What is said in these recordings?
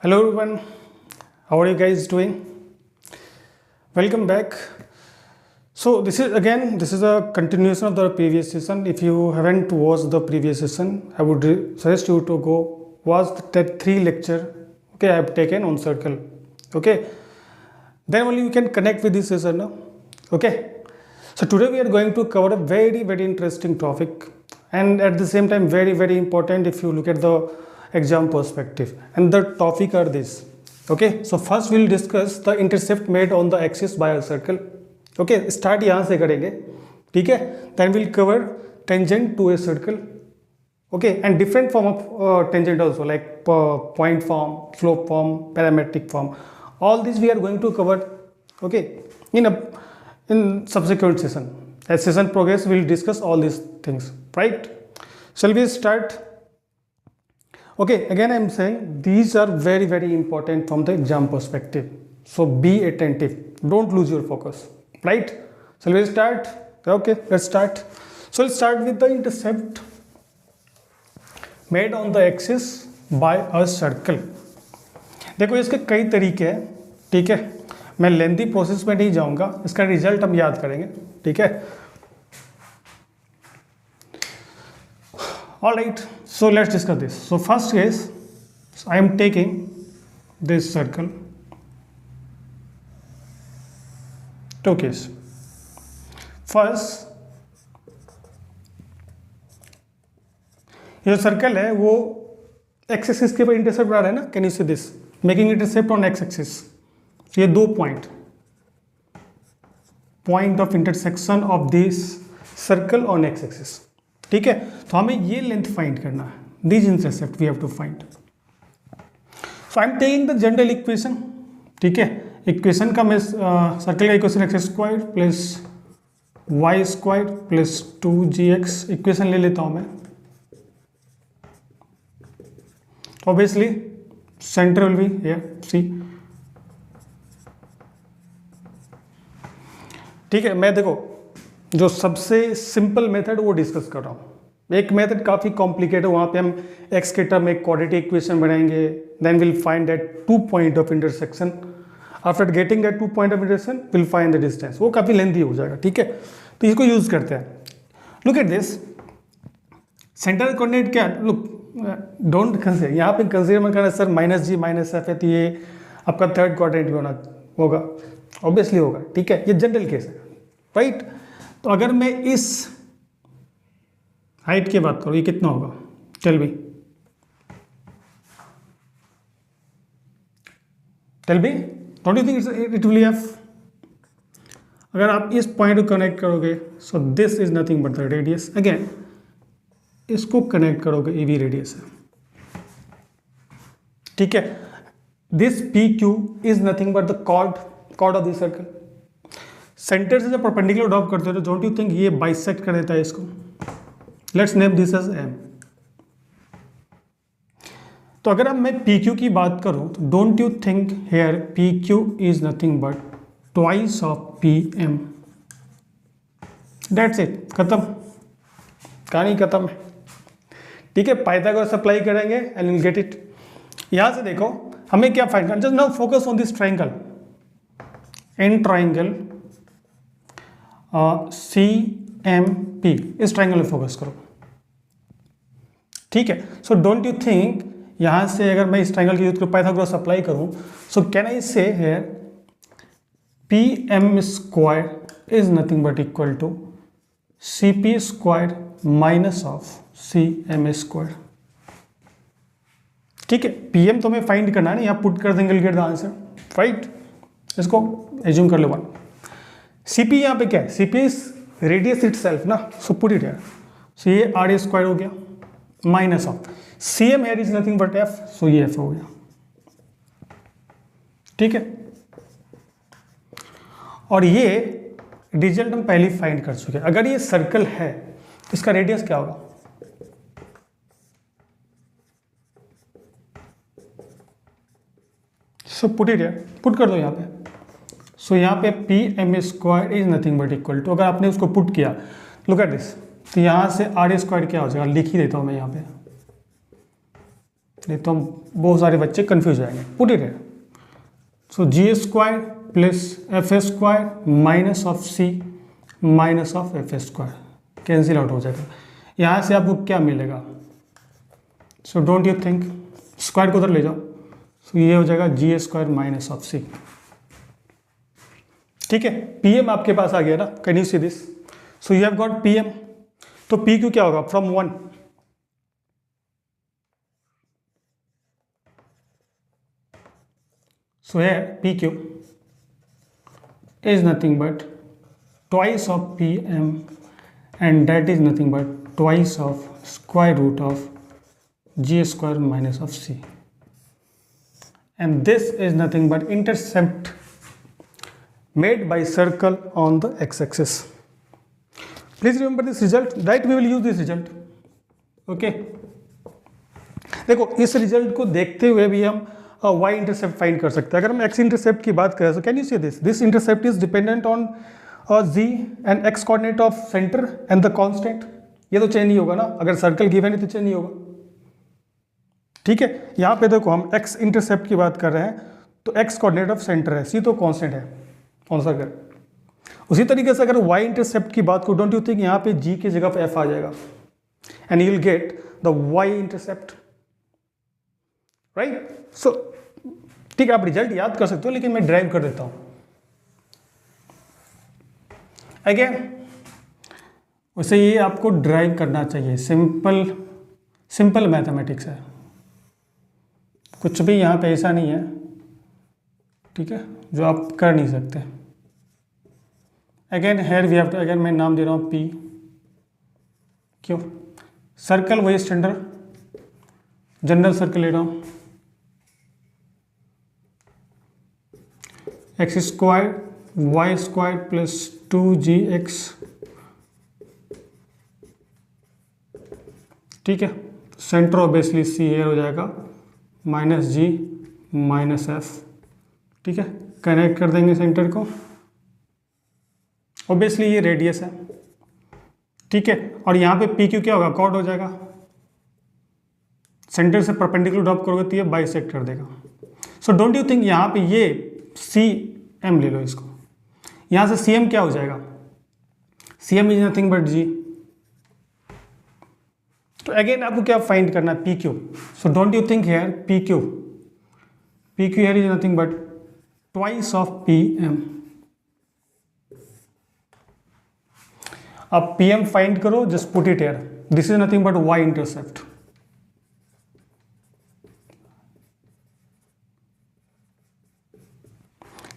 Hello everyone, how are you guys doing? Welcome back. So this is a continuation of the previous session. If you haven't watched the previous session, I would suggest you to go watch the three lecture. Okay, I have taken on circle. Okay, then only you can connect with this session. No? Okay. So today we are going to cover a very interesting topic, and at the same time very important if you look at the exam perspective. And the topic are this. Okay, so first we'll discuss the intercept made on the axis by a circle. Okay, start यहाँ से करेंगे, ठीक है? Then we'll cover tangent to a circle. Okay, and different form of tangent also, like point form, slope form, parametric form. All these we are going to cover. Okay, in subsequent session. As session progress, we'll discuss all these things. Right? Shall we start? Okay, again I am saying these are very important from the exam perspective. So be attentive. Don't lose your focus. Right? Shall we start? Okay, let's start. So let's start with the intercept made on the axis by a circle. देखो इसके कई तरीके हैं, ठीक है? मैं lengthy process में नहीं जाऊंगा, इसका रिजल्ट हम याद करेंगे, ठीक है? All right, so let's discuss this. So first case, I am taking this circle. Two case. First, ये जो सर्कल है वो एक्स एक्सिस के ऊपर इंटरसेप्ट बना रहा है ना, can you see this, making intercept on x axis. ये दो point of intersection of this circle on x axis, ठीक है? तो हमें ये लेंथ फाइंड करना है, this intercept we have to find. So I am taking the general equation, ठीक है? इक्वेशन का मैं सर्कल का equation x square plus y square plus 2gx equation ले लेता हूं मैं. Obviously centre will be here सी, ठीक है? मैं देखो जो सबसे सिंपल मेथड वो डिस्कस कर रहा हूँ. एक मेथड काफ़ी कॉम्प्लिकेटेड है, वहाँ पे हम एक्स के टर्म में क्वाड्रेटिक इक्वेशन बनाएंगे, then will find that 2 point of intersection. After getting that 2 point of intersection will find the distance. वो काफ़ी लेंथी हो जाएगा, ठीक है? तो इसको यूज़ करते हैं. Look at this centre coordinate क्या, लुक डोंट कंसीडर, यहाँ पे कंसीडर मत करना सर -g -f है तो ये आपका थर्ड क्वाड्रेंट भी होगा, ऑब्वियसली होगा, ठीक है? ये जनरल केस है, राइट? तो अगर मैं इस हाइट की बात करूँ, ये कितना होगा? Tell me don't you think it will F? अगर आप इस पॉइंट को कनेक्ट करोगे, so this is nothing but the radius. Again इसको कनेक्ट करोगे, ये भी रेडियस है, ठीक है? This P Q is nothing but the chord of this circle. Centre से जब परपेंडिकुलर ड्रॉप करते हो तो डोंट यू थिंक ये बाइसेक्ट कर देता है इसको. Let's name this as M. तो अगर अब मैं पी क्यू की बात करूं तो don't you think here P Q is nothing but twice of P M. That's it, खत्म, कहानी खत्म है, ठीक है? पाइथागोरस अप्लाई करेंगे एंड विल गेट इट. यहां से देखो हमें क्या फाइंड करना, just now focus on this triangle. In triangle CMP, इस ट्राइंगल में फोकस करो, ठीक है? सो डोंट यू थिंक यहां से अगर मैं इस ट्राइंगल की यूज करूं, पाइथागोरस अप्लाई करूं, सो can I say here PM square is nothing but equal to CP square minus of CM square, ठीक है? PM तो हमें फाइंड करना है ना, यहाँ पुट कर देंगे, गेट द आंसर, राइट? इसको एज्यूम कर लो. 1 CP यहाँ पे क्या है? CP is radius it self ना, सो पुट इट हियर. सो ये RA स्क्वायर हो गया minus of CM here is nothing but F, सो ये F हो गया, ठीक है? और ये रिजल्ट हम पहले फाइंड कर चुके हैं. अगर ये सर्कल है तो इसका रेडियस क्या होगा? So put it here, put कर दो यहाँ पे. सो यहाँ पे PM square is nothing but equal to, अगर आपने उसको पुट किया, लुक एट दिस, तो यहाँ से RA स्क्वायर क्या हो जाएगा, लिख ही देता हूँ मैं यहाँ पे, नहीं तो हम बहुत सारे बच्चे कंफ्यूज हो जाएंगे। Put it here, so G square plus F square minus of C minus of F square cancel out हो जाएगा। यहाँ से आपको क्या मिलेगा, so don't you think, square को उधर ले जाओ, सो ये हो जाएगा G square minus of C. ठीक है, पी एम आपके पास आ गया ना, can you see this, so you have got P M. तो पी क्यू क्या होगा, from 1, so here PQ is nothing but twice of PM, and that is nothing but twice of square root of G square minus of C, and this is nothing but intercept made by circle on the x-axis. Please remember this result, that we will use this result. Okay, देखो इस result को देखते हुए भी हम y intercept find कर सकते हैं। अगर हम x इंटरसेप्ट की बात करें, so can you see this, this intercept is dependent on z and x coordinate of center and the constant। ये तो चेंज नहीं होगा ना, अगर सर्कल गिवन है तो चेंज नहीं होगा। ठीक है, यहाँ पे देखो हम x इंटरसेप्ट की बात कर रहे हैं, तो x कोऑर्डिनेट ऑफ सेंटर है, c तो कांस्टेंट है, कौन सा कर। उसी तरीके से अगर y इंटरसेप्ट की बात को, डोंट यू थिंक यहाँ पे g की जगह पे f आ जाएगा, and you will get the y intercept, right. So ठीक है, आप रिजल्ट याद कर सकते हो, लेकिन मैं ड्राइव कर देता हूं अगेन। वैसे ये आपको ड्राइव करना चाहिए, सिंपल मैथमेटिक्स है, कुछ भी यहाँ पे ऐसा नहीं है, ठीक है, जो आप कर नहीं सकते। Again here we have to, again मैं नाम दे रहा हूँ पी क्यों, सर्कल वही स्टैंडर्ड जनरल सर्कल ले रहा हूँ, x square y square plus 2gx, ठीक है। सेंटर ऑब्वियसली सी एयर हो जाएगा माइनस जी माइनस एफ, ठीक है, कनेक्ट कर देंगे सेंटर को, ऑब्वियसली ये रेडियस है, ठीक है। और यहाँ पे पी क्यू क्या होगा, कॉर्ड हो जाएगा, सेंटर से परपेंडिकुलर ड्रॉप करोगे तो ये बाइसेक्ट कर देगा। सो डोंट यू थिंक यहाँ पे ये सी एम ले लो इसको, यहाँ से सी एम क्या हो जाएगा, C M is nothing but G. तो अगेन आपको क्या फाइंड करना है, P Q. So don't you think here P Q here is nothing but twice of P M. अब पी एम फाइंड करो, just put it here, this is nothing but Y intercept,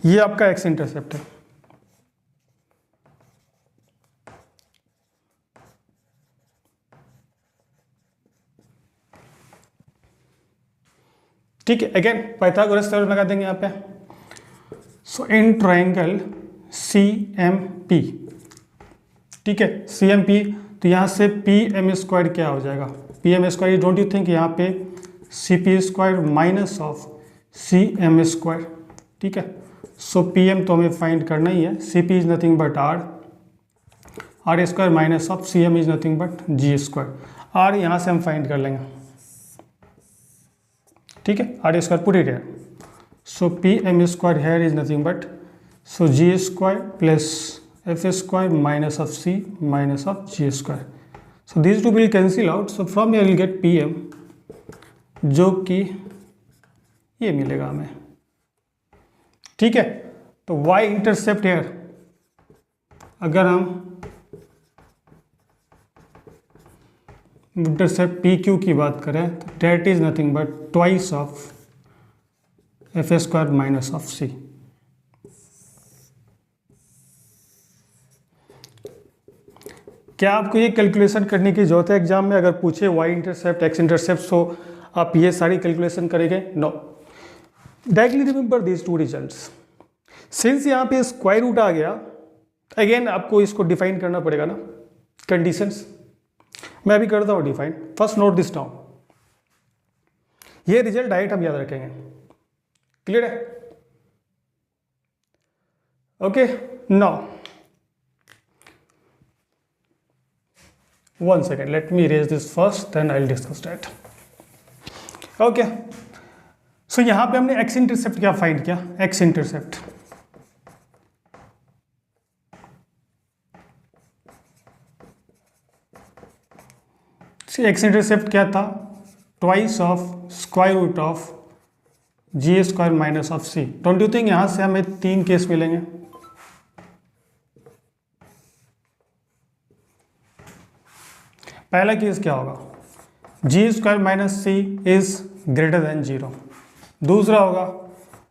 ये आपका x intercept है, ठीक है। Again Pythagoras theorem लगा देंगे यहाँ पे। So in triangle C M P, ठीक है, सी एम पी, तो यहाँ से पी एम स्क्वायर क्या हो जाएगा, P M square, don't you think यहाँ पे C P square minus of C M square, ठीक है। सो पी एम तो हमें फाइंड करना ही है, C P is nothing but R square minus of C M is nothing but G square, R यहाँ से हम फाइंड कर लेंगे, ठीक है, R square put it here. So P M square here is nothing but, so G square plus F square minus of C minus of G square, so this two will cancel out, so from here will get P M, जो कि ये मिलेगा हमें, ठीक है। तो y intercept hair, अगर हम इंटरसेप्ट पी क्यू की बात करें, तो that is nothing but twice of F square minus of C. क्या आपको ये कैलकुलेशन करने की जरूरत है एग्जाम में, अगर पूछे y intercept x intercept, so आप ये सारी कैलकुलेशन करेंगे, no. Directly remember these two results. Since यहाँ पे स्क्वायर रूट आ गया, अगेन आपको इसको डिफाइन करना पड़ेगा ना, कंडीशंस, मैं अभी करता हूँ define. First note this down, ये रिजल्ट डायरेक्ट हम याद रखेंगे, क्लियर है, okay. Now one second, let me erase this first, then I will discuss that. Okay, so यहाँ पे हमने एक्स इंटरसेप्ट क्या फाइंड किया, एक्स इंटरसेप्ट एक्स इंटरसेप्ट क्या था, twice of square root of G square minus of C. Don't you think यहां से हमें 3 केस मिलेंगे। पहला केस क्या होगा, G square minus C is greater than 0। दूसरा होगा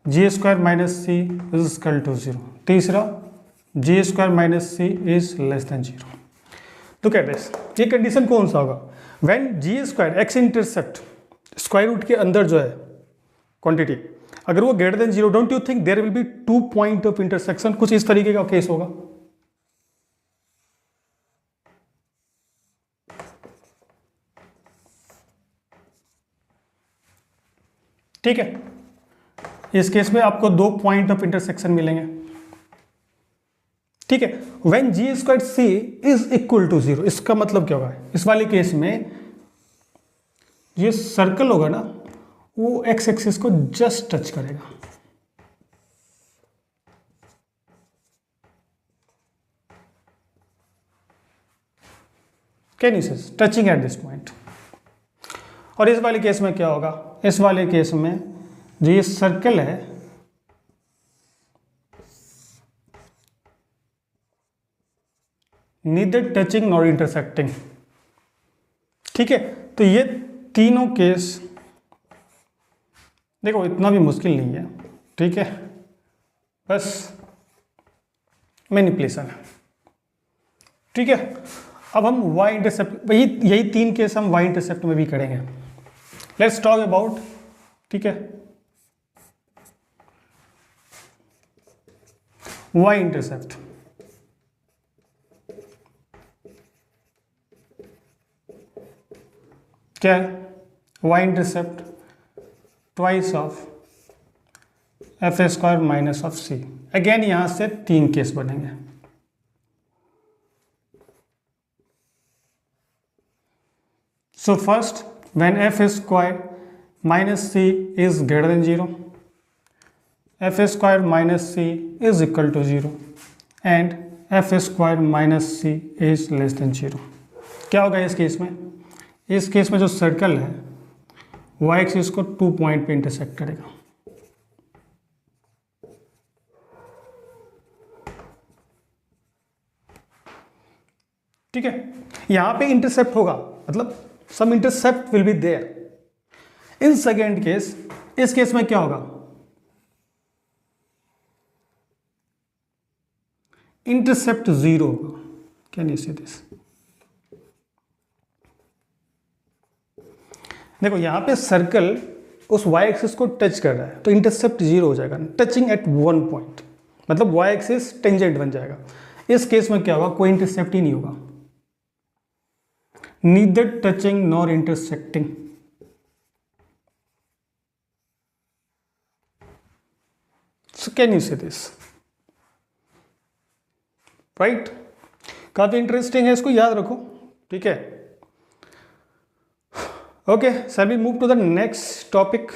G square minus C is equal to 0। तीसरा G square minus C is less than 0। तो कहते हैं ये कंडीशन कौन सा होगा, when G square X intercept square root के अंदर जो है क्वांटिटी अगर वो greater than 0, don't you think there will be 2 point of intersection, कुछ इस तरीके का केस होगा। ठीक है, इस केस में आपको 2 पॉइंट ऑफ इंटरसेक्शन मिलेंगे। ठीक है, when G square C is equal to 0, इसका मतलब क्या होगा, इस वाले केस में ये सर्कल होगा ना वो एक्स एक्सिस को जस्ट टच करेगा। कैन यू से टचिंग एट दिस पॉइंट। और इस वाले केस में क्या होगा, इस वाले केस में जो ये सर्कल है नीदर टचिंग नॉर इंटरसेक्टिंग। ठीक है, तो ये तीनों केस देखो इतना भी मुश्किल नहीं है। ठीक है, बस मैनिपुलेशन है। ठीक है, अब हम y इंटरसेप्ट, यही 3 केस हम y इंटरसेप्ट में भी करेंगे। लेट्स टॉक अबाउट, ठीक है, y इंटरसेप्ट। क्या है, y intercept twice of F square minus of C. Again यहां से 3 केस बनेंगे। So first, when f square minus c is greater than 0, f square minus c is equal to 0 and f square minus c is less than 0। क्या होगा इस case में, इस case में जो सर्कल है y एक्सिस को 2 पॉइंट पे इंटरसेक्ट करेगा। ठीक है, यहां पे इंटरसेप्ट होगा, मतलब some intercept will be there। in second case, इस केस में क्या होगा, इंटरसेप्ट 0 होगा। कैन यू सी दिस, देखो यहां पे सर्कल उस y एक्सिस को टच कर रहा है तो इंटरसेप्ट 0 हो जाएगा, टचिंग एट 1 पॉइंट, मतलब y एक्सिस टेंजेंट बन जाएगा। इस केस में क्या होगा, कोई इंटरसेप्ट ही नहीं होगा, neither touching nor intersecting। So can you say this, right? काफी इंटरेस्टिंग है, इसको याद रखो। ठीक है, okay, shall we move to the next topic.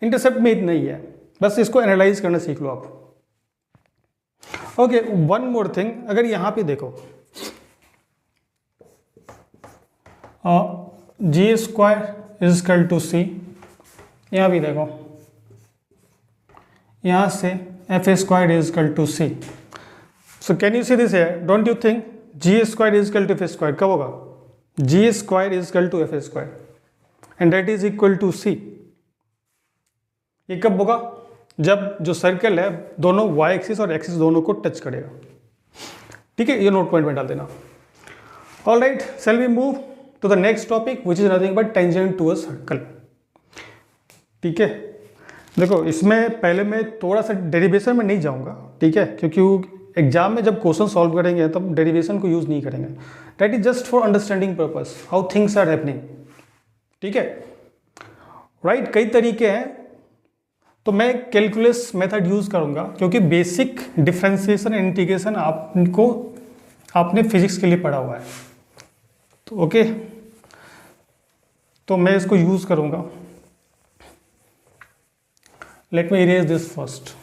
Intercept में इतना ही है, बस इसको एनालाइज करना सीख लो आप। ओके, वन मोर थिंग, अगर यहां पे देखो G square is equal to C, यहाँ भी देखो यहाँ से F square is equal to C. So can you see this है, don't you think G square is equal to F square कब होगा, G square is equal to F square and that is equal to C. ये कब होगा, जब जो circle है दोनों वाई एक्सिस और एक्सिस दोनों को टच करेगा। ठीक है, ये नोट पॉइंट में डाल देना। All right, shall we move to the next topic which is nothing but tangent to a circle। ठीक है, देखो इसमें पहले मैं थोड़ा सा डेरिवेशन में नहीं जाऊंगा। ठीक है, क्योंकि एग्जाम में जब क्वेश्चन सॉल्व करेंगे तब डेरिवेशन को यूज नहीं करेंगे। That is just for understanding purpose how things are happening. ठीक है, राइट, कई तरीके हैं, तो मैं कैलकुलस मेथड यूज करूंगा क्योंकि बेसिक डिफरेंशिएशन एंड इंटीग्रेशन आपने फिजिक्स के लिए पढ़ा हुआ है। तो ओके, तो मैं इसको यूज करूंगा। let me erase this first.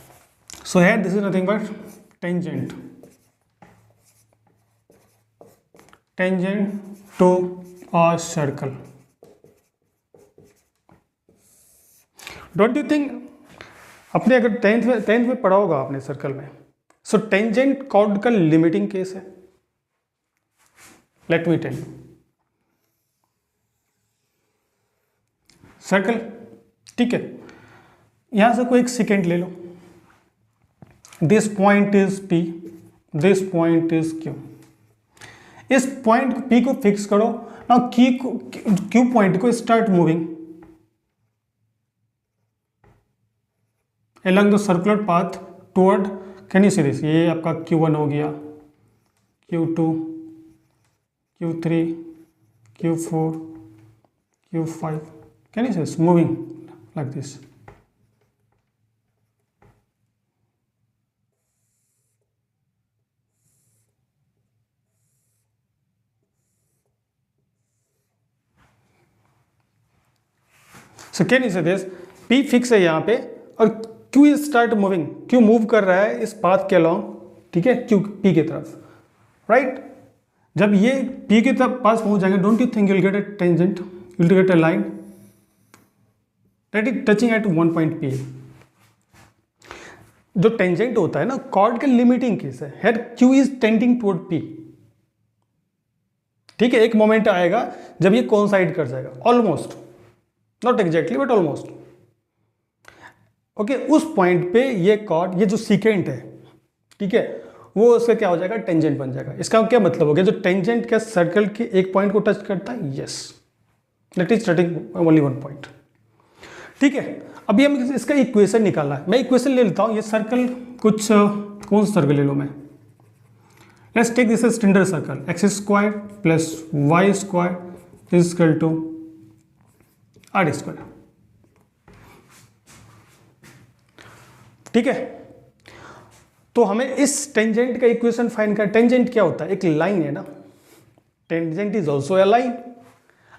So here this is nothing but tangent to a circle. Don't you think आपने अगर टेंथ में पढ़ा होगा आपने सर्कल में, सो टेंजेंट कॉर्ड का लिमिटिंग केस है. Let me tell you. Circle, ठीक है, यहां से कोई एक सेकेंड ले लो. This point is P, this point is Q. इस पॉइंट P को फिक्स करो. नाउ Q पॉइंट को start moving along the circular path toward, can you see this? ये आपका Q1 हो गया, Q2, Q3, Q4, Q5. Can you see this? Moving like this. So can you see this? P fix है यहाँ पे और Q start moving. Q move कर रहा है इस पाथ के अलॉन्ग, ठीक है, Q P की तरफ, राइट. जब ये P की तरफ पास पहुंच जाएंगे, don't you think you'll get a tangent, you'll get a line that is touching at one point P. जो टेंजेंट होता है ना, कॉर्ड के लिमिटिंग केस है. Head Q is tending toward P, ठीक है. एक मोमेंट आएगा जब ये कोइंसाइड कर जाएगा, almost, not exactly but almost. Okay, उस पॉइंट पे ये कॉर्ड, ये जो सीकेंट है, ठीक है, वो उसका क्या हो जाएगा, टेंजेंट बन जाएगा. इसका क्या मतलब हो गया, जो टेंजेंट क्या सर्कल के एक पॉइंट को टच करता है, yes, that is touching only one point, ठीक है. अभी हम इसका इक्वेशन निकालना है. मैं इक्वेशन ले लेता हूं. ये सर्कल कुछ कौन सा सर्कल ले लो मैं, let's take this standard circle. X square plus y square is equal to R square, ठीक है. तो हमें इस टेंजेंट का इक्वेशन फाइंड करना. टेंजेंट क्या होता है, एक लाइन है ना. Tangent is also a line.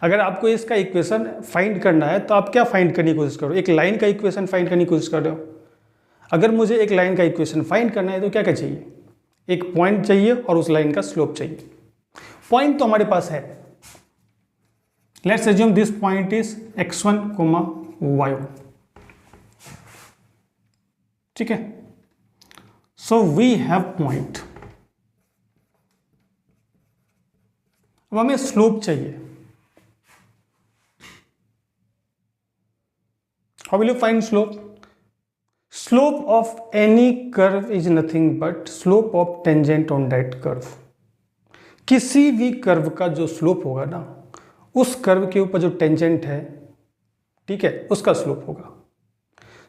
अगर आपको इसका इक्वेशन फाइंड करना है तो आप क्या फाइंड करने की कोशिश करो, एक लाइन का इक्वेशन फाइंड करने की कोशिश कर रहे हो. अगर मुझे एक लाइन का इक्वेशन फाइंड करना है तो क्या क्या चाहिए, एक पॉइंट चाहिए और उस लाइन का स्लोप चाहिए. पॉइंट तो हमारे पास है. Let's assume this point is x1, y1, ठीक है. So we have point. अब हमें स्लोप चाहिए. How will you find slope? Slope of any curve is nothing but slope of tangent on that curve. किसी भी कर्व का जो slope होगा ना, उस कर्व के ऊपर जो टेंजेंट है, ठीक है, उसका स्लोप होगा.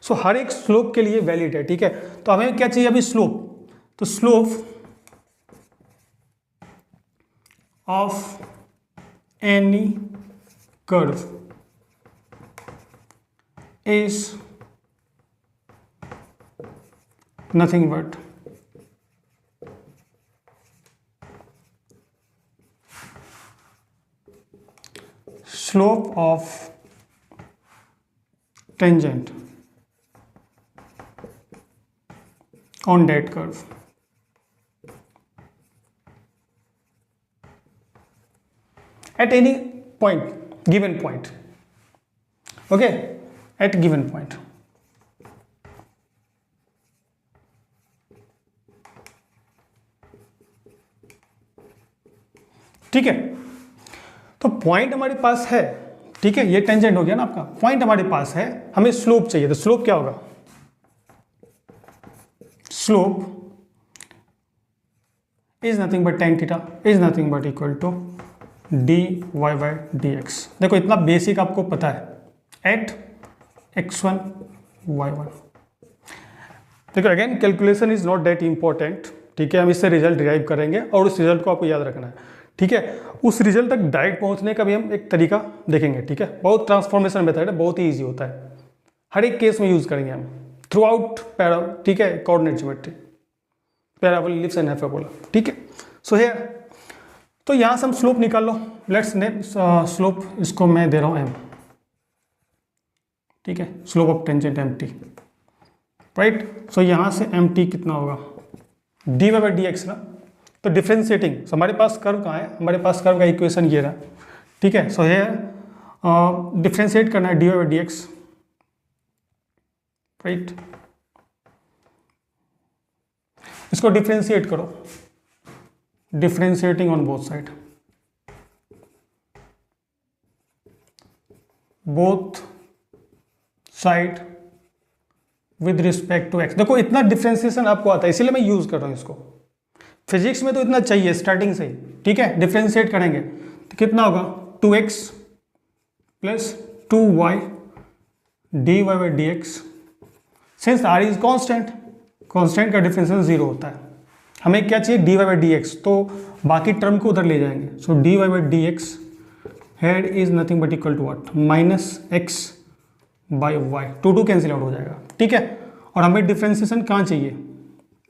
सो हर एक स्लोप के लिए वैलिड है, ठीक है. तो हमें क्या चाहिए अभी, स्लोप. तो slope of any curve is nothing but slope of tangent on that curve. At any point, given point, okay, at given point. ठीक है. तो पॉइंट हमारे पास है, ठीक है, ये टेंजेंट हो गया ना आपका. पॉइंट हमारे पास है, हमें स्लोप चाहिए. तो स्लोप क्या होगा, slope is nothing but tan theta is nothing but equal to dy by dx. देखो इतना बेसिक आपको पता है. Eight x1 y1. देखो again calculation is not that important, ठीक है. हम इससे रिजल्ट डिराइव करेंगे और उस रिजल्ट को आपको याद रखना है, ठीक है. उस रिजल्ट तक डायरेक्ट पहुंचने का भी हम एक तरीका देखेंगे, ठीक है. बहुत ट्रांसफॉर्मेशन मेथड है, बहुत ही ईजी होता है. हर एक केस में यूज करेंगे हम थ्रू आउट पैरा, ठीक है, coordinate geometry, parabola, ellipse and hyperbola, ठीक है. सो हियर, तो यहां से हम स्लोप निकाल लो. लेट्स नेम स्लोप, इसको मैं दे रहा हूं m, ठीक है. Slope of tangent mt. Right. So यहाँ से एम टी कितना होगा, D Y by D X ना। तो डिफ्रेंशिएटिंग, सो हमारे पास कर्व कहाँ है, हमारे पास कर्व का इक्वेशन ये रहा, ठीक है। सो ये डिफ्रेंशिएट करना है d Y by D x, right. इसको डिफ्रेंशिएट करो, differentiating on both side, both side with respect to x. देखो इतना डिफ्रेंसिएशन आपको आता है, इसीलिए मैं यूज कर रहा हूं इसको। फिजिक्स में तो इतना चाहिए स्टार्टिंग से ही, ठीक है। डिफ्रेंशिएट करेंगे तो कितना होगा, 2x plus 2y D Y by D X. Since R is constant, constant का डिफरेंशिएशन 0 होता है। हमें क्या चाहिए, D Y by D X, तो बाकी टर्म को उधर ले जाएंगे। So D Y by D X head is nothing but equal to what, minus X by Y, 2 cancel out हो जाएगा, ठीक है। और हमें डिफ्रेंशिएशन कहाँ चाहिए,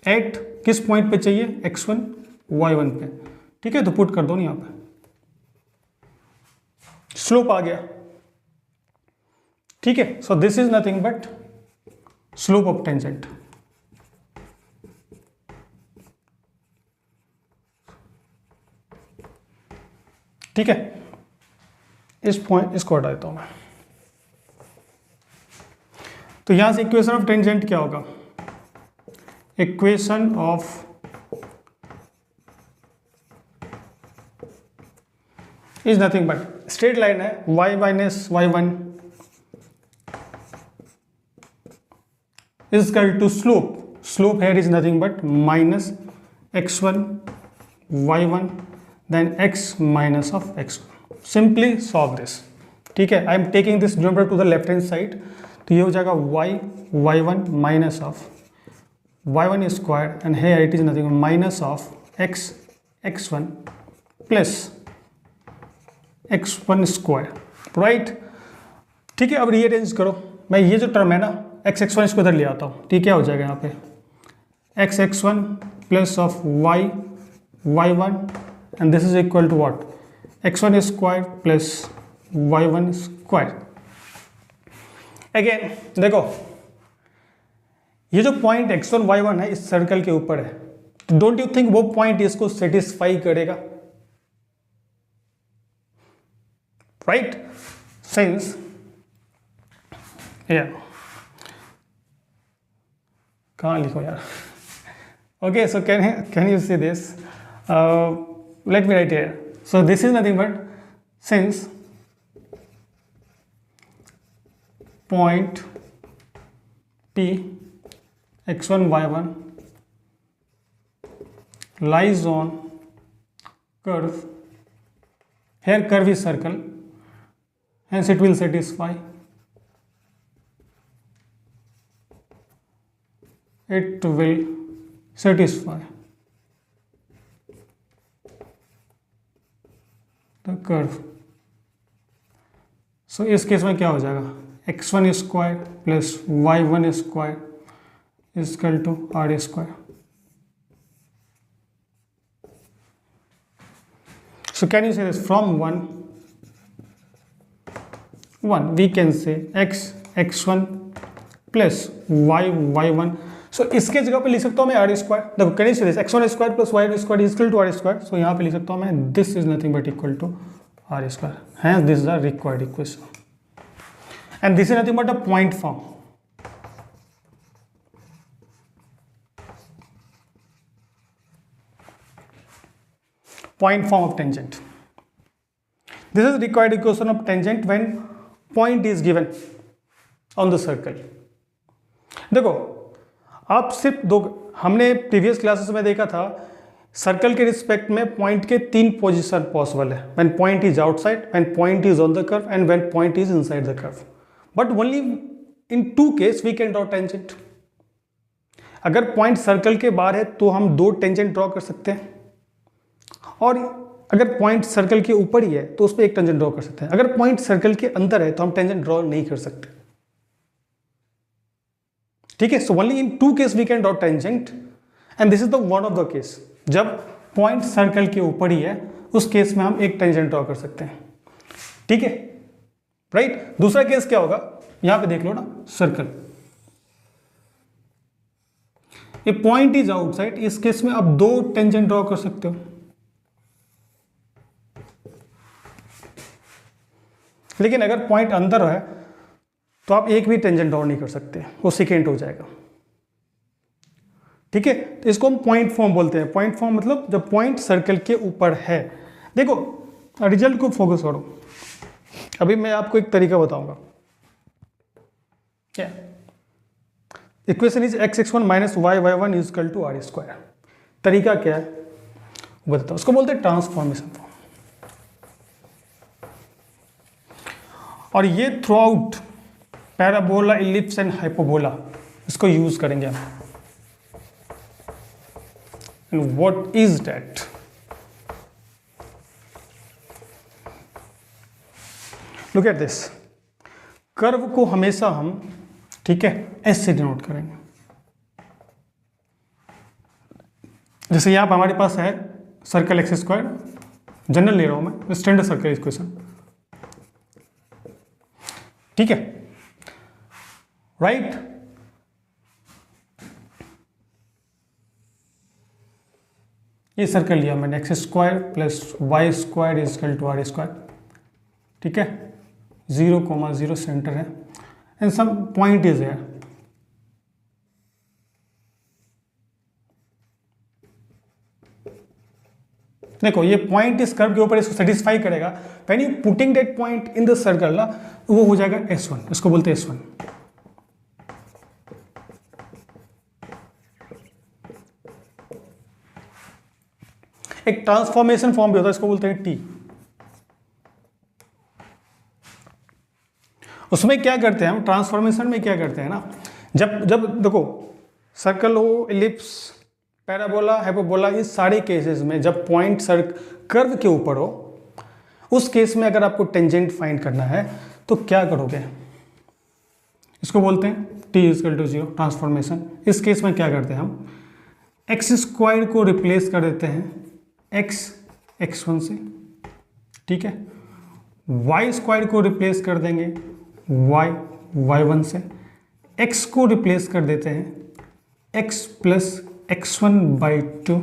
एट किस पॉइंट पे चाहिए, x1 y1 पे, ठीक है। तो पुट कर दो ना यहाँ पे, स्लोप आ गया, ठीक है। सो this is nothing but slope of tangent, ठीक है। इस पॉइंट इसको हटा देता हूं मैं। तो यहां से इक्वेशन ऑफ टेंजेंट क्या होगा, equation of is nothing but straight line है, y minus y1 is equal to slope, slope here is nothing but minus x1 y1 then x minus of x1। Simply solve this, ठीक है। I am taking this numerator to the left hand side, तो ये हो जाएगा y1 minus of y1 square and here it is nothing minus of x1 plus x1 square, right, ठीक है। अब rearrange करो, मैं ये जो टर्म है ना x1 इसको इधर ले आता हूँ, ठीक है। क्या हो जाएगा यहाँ पे x1 plus of y1 and this is equal to what, x1 square plus y1 square. Again देखो ये जो पॉइंट x1 y1 है इस सर्कल के ऊपर है, डोंट यू थिंक वो पॉइंट इसको सेटिस्फाई करेगा, राइट। सिंस कहाँ लिखो यार, okay. So can you see this, let me right here. So this is nothing but since point P x1 y1 lies on curve, here curve is circle, hence it will satisfy, it will satisfy the curve. So इस case में क्या हो जाएगा, x1 square plus y1 square is equal to R square. So can you say this from 1 we can say x1 plus y1। सो इसके जगह पे लिख सकता हूँ मैं आर स्क्वायर। देखो can you say this x1 square plus y square is equal to R square. So यहाँ पे लिख सकता हूँ मैं this is nothing but equal to R square, hence this is the required equation and this is nothing but a point form. Point form of tangent. This is required equation of tangent when point is given on the circle. देखो आप सिर्फ दो, हमने previous classes में देखा था circle के respect में पॉइंट के 3 पोजीशन पॉसिबल है, when point is outside, when point is on the curve and when point is inside the curve, but only in 2 case we can draw tangent. अगर point circle के बाहर है तो हम 2 tangent draw कर सकते हैं, और अगर पॉइंट सर्कल के ऊपर ही है तो उस पर 1 टेंजेंट ड्रॉ कर सकते हैं। अगर पॉइंट सर्कल के अंदर है तो हम टेंजेंट ड्रॉ नहीं कर सकते, ठीक है। So only in 2 case we can draw tangent and this is the one of the case, जब पॉइंट सर्कल के ऊपर ही है उस केस में हम 1 टेंजेंट ड्रॉ कर सकते हैं, ठीक है, राइट। दूसरा केस क्या होगा, यहां पे देख लो ना, circle A point is outside, इस केस में आप 2 टेंजेंट ड्रॉ कर सकते हो, लेकिन अगर पॉइंट अंदर है तो आप एक भी टेंजेंट ड्रॉ नहीं कर सकते, वो सेकेंड हो जाएगा। ठीक है, तो इसको हम पॉइंट फॉर्म बोलते हैं। पॉइंट फॉर्म मतलब जब पॉइंट सर्कल के ऊपर है। देखो रिजल्ट को फोकस करो, अभी मैं आपको एक तरीका बताऊंगा। क्या equation is x(x1 - y(y1) = r²। तरीका क्या है वो बताता हूं, उसको बोलते हैं ट्रांसफॉर्मेशन फॉर्म। और ये throughout parabola, ellipse and hyperbola इसको यूज करेंगे हम। And what is that? Look at this. Curve को हमेशा हम, ठीक है, एस से डिनोट करेंगे। जैसे यहाँ पर हमारे पास है सर्कल x², जनरल ले रहा हूं मैं, स्टैंडर्ड सर्कल इक्वेशन, ठीक है, राइट। ये सर्कल लिया मैंने x² + y² = r², ठीक है, 0, 0 सेंटर है एंड सम पॉइंट इज है। देखो ये पॉइंट इस कर्व के ऊपर इसको सेटिस्फाई करेगा। When you putting that point in the circle ना, वो हो जाएगा S1, इसको बोलते हैं S1। एक ट्रांसफॉर्मेशन फॉर्म भी होता है, इसको बोलते हैं T। उसमें क्या करते हैं हम, ट्रांसफॉर्मेशन में क्या करते हैं ना, जब जब देखो सर्कल हो, इलिप्स, पैराबोला, हाइपोबोला, इस सारे केसेस में जब पॉइंट कर्व के ऊपर हो, उस केस में अगर आपको टेंजेंट फाइंड करना है तो क्या करोगे, इसको बोलते हैं T = 0 ट्रांसफॉर्मेशन। इस केस में क्या करते हैं हम, x² को रिप्लेस कर देते हैं x(x1) से, ठीक है, y² को रिप्लेस कर देंगे y(y1) से, x को रिप्लेस कर देते हैं x + x1/2,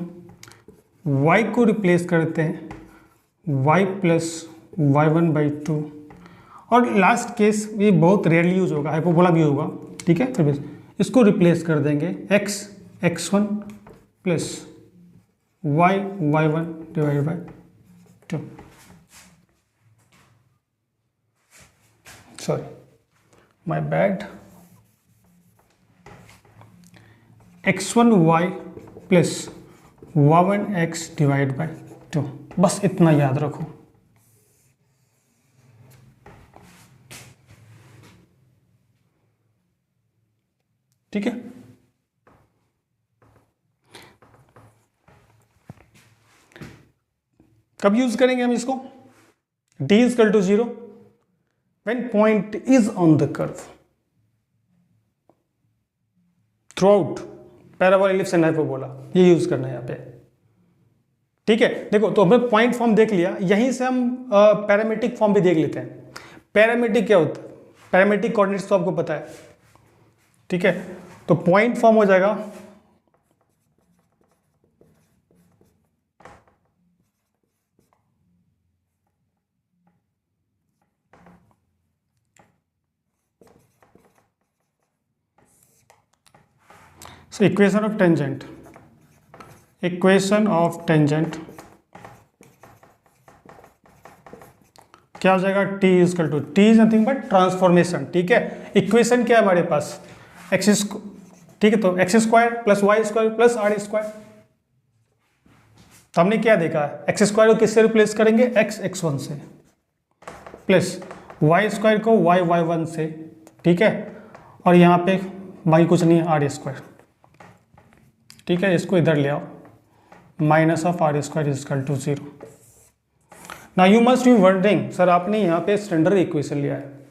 y को रिप्लेस कर देते हैं y + y1/2, और लास्ट केस ये बहुत रेयरली यूज होगा, हाइपोबोला भी होगा, ठीक है, फिर इसको रिप्लेस कर देंगे x(x1) + y(y1)/2। Sorry, my bad, x1y + y1x/2। बस इतना याद रखो। ठीक है, कब यूज करेंगे हम इसको, D = 0 when point is on the curve throughout parabola, ellipse and hyperbola, ये यूज करना है यहाँ पे। ठीक है, देखो तो हमने पॉइंट फॉर्म देख लिया, यहीं से हम पैरामीट्रिक फॉर्म भी देख लेते हैं। पैरामीट्रिक क्या होता है, पैरामीट्रिक कोऑर्डिनेट्स तो आपको पता है, ठीक है, तो पॉइंट फॉर्म हो जाएगा So equation of tangent क्या हो जाएगा, T is nothing but transformation. ठीक है, इक्वेशन क्या है हमारे पास, x², ठीक है, तो x² + y² + r²। तो हमने क्या देखा, x² को किससे रिप्लेस करेंगे, x(x1) से, प्लस y² को y(y1) से, ठीक है, और यहाँ पे बाकी कुछ नहीं है, r²। ठीक है, इसको इधर ले आओ, -r² = 0। Now you must be wondering, sir आपने यहाँ पे स्टैंडर्ड इक्वेशन लिया है,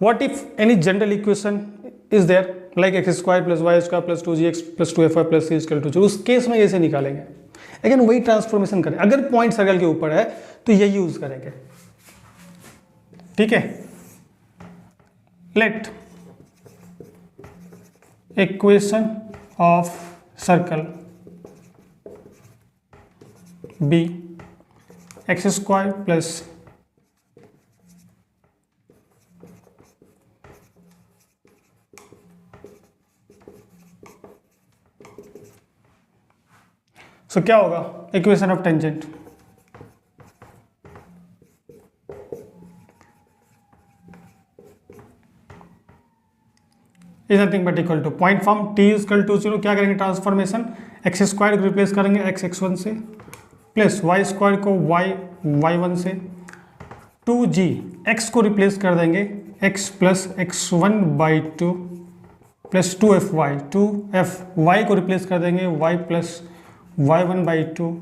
what if any general equation is there like x² + y² + 2gx + 2fy + c = 0, उस केस में कैसे निकालेंगे, अगेन वही ट्रांसफॉर्मेशन करें। अगर पॉइंट सर्कल के ऊपर है तो यही यूज करेंगे। ठीक है, let equation of circle be x square plus so क्या होगा equation of tangent is nothing but equal to point form T is equal to 0 क्या करेंगे ट्रांसफॉर्मेशन एक्स स्क्वायर को रिप्लेस करेंगे एक्स x1 से प्लस वाई स्क्वायर को y y1 से 2g x को रिप्लेस कर देंगे x plus x1 by two प्लस 2f को रिप्लेस कर देंगे y plus y1 by two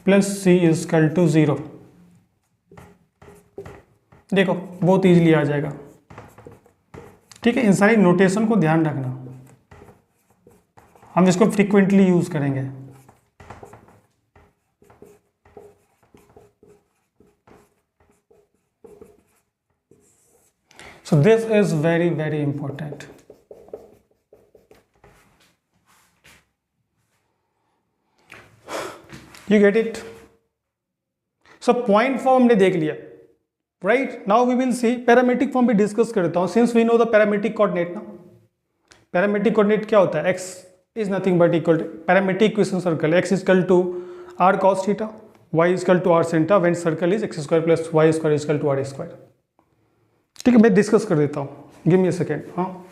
plus c is equal to 0। देखो बहुत इजीली आ जाएगा। ठीक है, इन सारी नोटेशन को ध्यान रखना, हम इसको फ्रीक्वेंटली यूज करेंगे। So this is very very important. You get it? So point form हमने देख लिया, right? Now we will see parametric form भी डिस्कस करता हूं since we know the parametric coordinate ना। पैरामीट्रिक कोऑर्डिनेट क्या होता है? x is nothing but equal to parametric equation circle x is equal to r cos theta, y is equal to r sin theta when circle is x square plus y square is equal to r square. ठीक है, मैं discuss कर देता हूं, give me a second. हाँ,